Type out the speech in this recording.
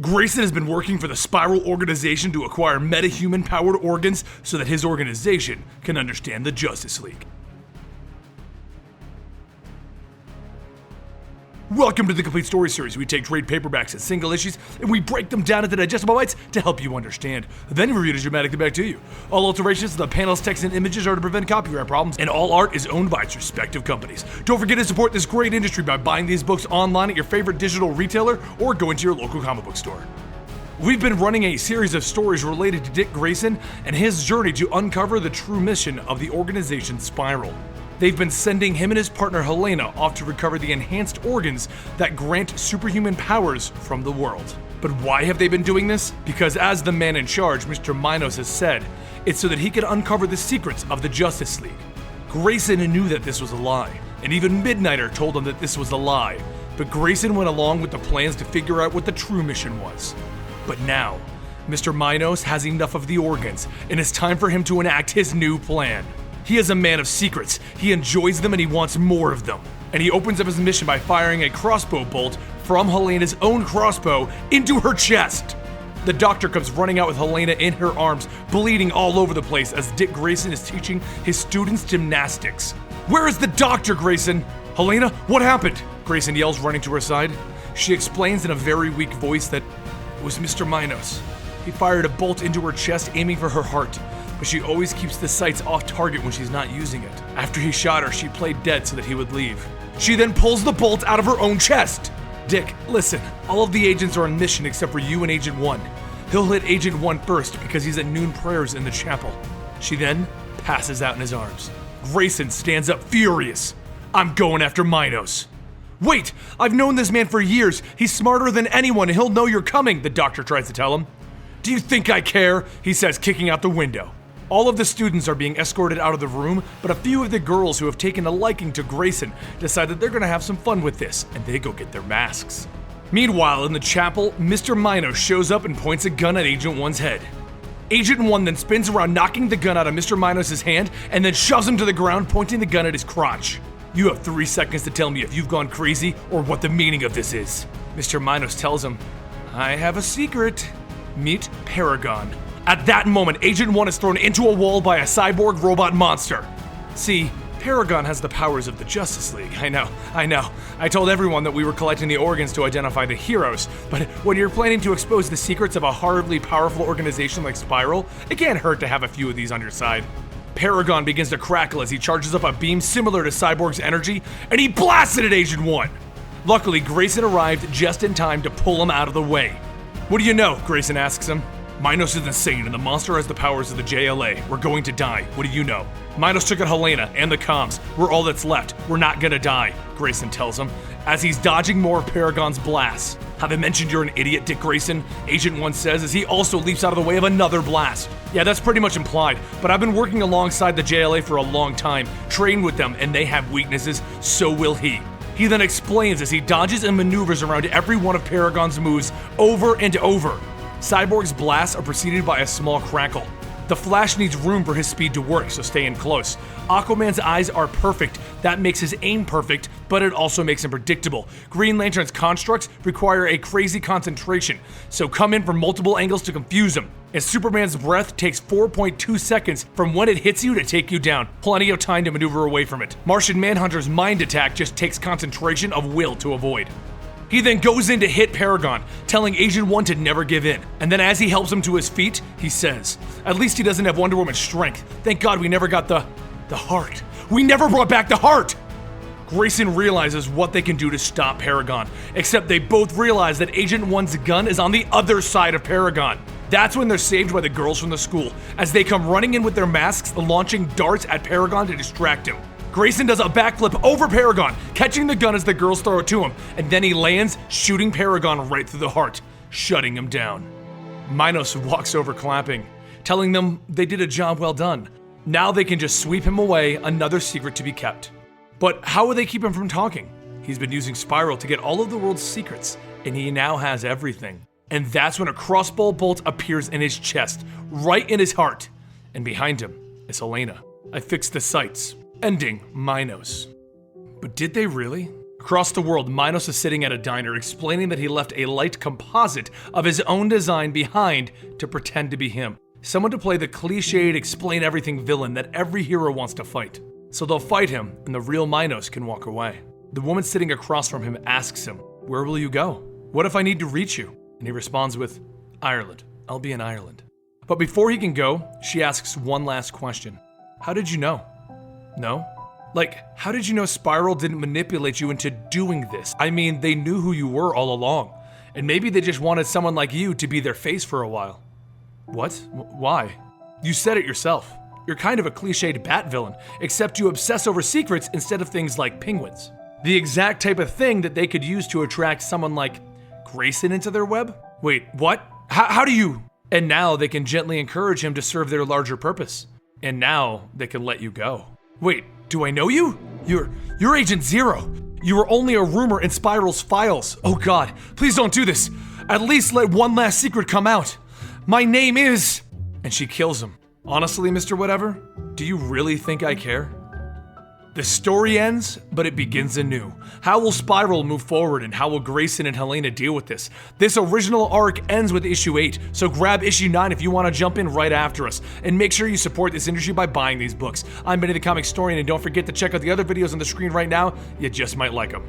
Grayson has been working for the Spiral organization to acquire metahuman-powered organs so that his organization can understand the Justice League. Welcome to the Complete Story Series. We take trade paperbacks and single issues, and we break them down into digestible bites to help you understand. Then we read it dramatically back to you. All alterations to the panels, text, and images are to prevent copyright problems, and all art is owned by its respective companies. Don't forget to support this great industry by buying these books online at your favorite digital retailer or going to your local comic book store. We've been running a series of stories related to Dick Grayson and his journey to uncover the true mission of the organization Spiral. They've been sending him and his partner Helena off to recover the enhanced organs that grant superhuman powers from the world. But why have they been doing this? Because as the man in charge, Mr. Minos, has said, it's so that he could uncover the secrets of the Justice League. Grayson knew that this was a lie, and even Midnighter told him that this was a lie, but Grayson went along with the plans to figure out what the true mission was. But now, Mr. Minos has enough of the organs, and it's time for him to enact his new plan. He is a man of secrets, he enjoys them and he wants more of them. And he opens up his mission by firing a crossbow bolt from Helena's own crossbow into her chest. The doctor comes running out with Helena in her arms, bleeding all over the place as Dick Grayson is teaching his students gymnastics. Where is the doctor, Grayson? Helena, what happened? Grayson yells, running to her side. She explains in a very weak voice that it was Mr. Minos. He fired a bolt into her chest, aiming for her heart. But she always keeps the sights off target when she's not using it. After he shot her, she played dead so that he would leave. She then pulls the bolt out of her own chest. Dick, listen, all of the agents are on mission except for you and Agent 1. He'll hit Agent 1 first because he's at noon prayers in the chapel. She then passes out in his arms. Grayson stands up furious. I'm going after Minos. Wait, I've known this man for years. He's smarter than anyone and he'll know you're coming, the doctor tries to tell him. Do you think I care? He says, kicking out the window. All of the students are being escorted out of the room, but a few of the girls who have taken a liking to Grayson decide that they're gonna have some fun with this, and they go get their masks. Meanwhile, in the chapel, Mr. Minos shows up and points a gun at Agent 1's head. Agent 1 then spins around, knocking the gun out of Mr. Minos' hand, and then shoves him to the ground, pointing the gun at his crotch. You have 3 seconds to tell me if you've gone crazy or what the meaning of this is. Mr. Minos tells him, I have a secret. Meet Paragon. At that moment, Agent 1 is thrown into a wall by a cyborg robot monster. See, Paragon has the powers of the Justice League. I know. I told everyone that we were collecting the organs to identify the heroes, but when you're planning to expose the secrets of a horribly powerful organization like Spiral, it can't hurt to have a few of these on your side. Paragon begins to crackle as he charges up a beam similar to Cyborg's energy, and he blasts it at Agent 1. Luckily, Grayson arrived just in time to pull him out of the way. What do you know? Grayson asks him. Minos is insane and the monster has the powers of the JLA. We're going to die. What do you know? Minos took out Helena and the comms. We're all that's left. We're not gonna die, Grayson tells him, as he's dodging more of Paragon's blasts. Have I mentioned you're an idiot, Dick Grayson? Agent 1 says as he also leaps out of the way of another blast. Yeah, that's pretty much implied, but I've been working alongside the JLA for a long time, trained with them, and they have weaknesses, so will he. He then explains as he dodges and maneuvers around every one of Paragon's moves over and over. Cyborg's blasts are preceded by a small crackle. The Flash needs room for his speed to work, so stay in close. Aquaman's eyes are perfect. That makes his aim perfect, but it also makes him predictable. Green Lantern's constructs require a crazy concentration, so come in from multiple angles to confuse him. And Superman's breath takes 4.2 seconds from when it hits you to take you down. Plenty of time to maneuver away from it. Martian Manhunter's mind attack just takes concentration of will to avoid. He then goes in to hit Paragon, telling Agent 1 to never give in. And then as he helps him to his feet, he says, at least he doesn't have Wonder Woman's strength. Thank God we never got the heart. We never brought back the heart! Grayson realizes what they can do to stop Paragon, except they both realize that Agent 1's gun is on the other side of Paragon. That's when they're saved by the girls from the school, as they come running in with their masks, launching darts at Paragon to distract him. Grayson does a backflip over Paragon, catching the gun as the girls throw it to him, and then he lands, shooting Paragon right through the heart, shutting him down. Minos walks over clapping, telling them they did a job well done. Now they can just sweep him away, another secret to be kept. But how will they keep him from talking? He's been using Spiral to get all of the world's secrets, and he now has everything. And that's when a crossbow bolt appears in his chest, right in his heart. And behind him is Helena. I fixed the sights, ending Minos. But did they really? Across the world, Minos is sitting at a diner explaining that he left a light composite of his own design behind to pretend to be him. Someone to play the cliched explain everything villain that every hero wants to fight. So they'll fight him and the real Minos can walk away. The woman sitting across from him asks him, "Where will you go? What if I need to reach you?" And he responds with, "Ireland. I'll be in Ireland." But before he can go, she asks one last question. "How did you know?" "No? Like, how did you know Spiral didn't manipulate you into doing this? I mean, they knew who you were all along. And maybe they just wanted someone like you to be their face for a while." "What? Why?" "You said it yourself. You're kind of a cliched bat villain, except you obsess over secrets instead of things like penguins. The exact type of thing that they could use to attract someone like Grayson into their web." "Wait, what? How do you?" And now they can gently encourage him to serve their larger purpose. And now they can let you go. "Wait, do I know you? You're Agent Zero. You were only a rumor in Spiral's files. Oh God, please don't do this. At least let one last secret come out. My name is..." And she kills him. Honestly, Mr. Whatever, do you really think I care? The story ends, but it begins anew. How will Spiral move forward, and how will Grayson and Helena deal with this? This original arc ends with issue 8, so grab issue 9 if you want to jump in right after us. And make sure you support this industry by buying these books. I'm Benny the Comicstorian, and don't forget to check out the other videos on the screen right now. You just might like them.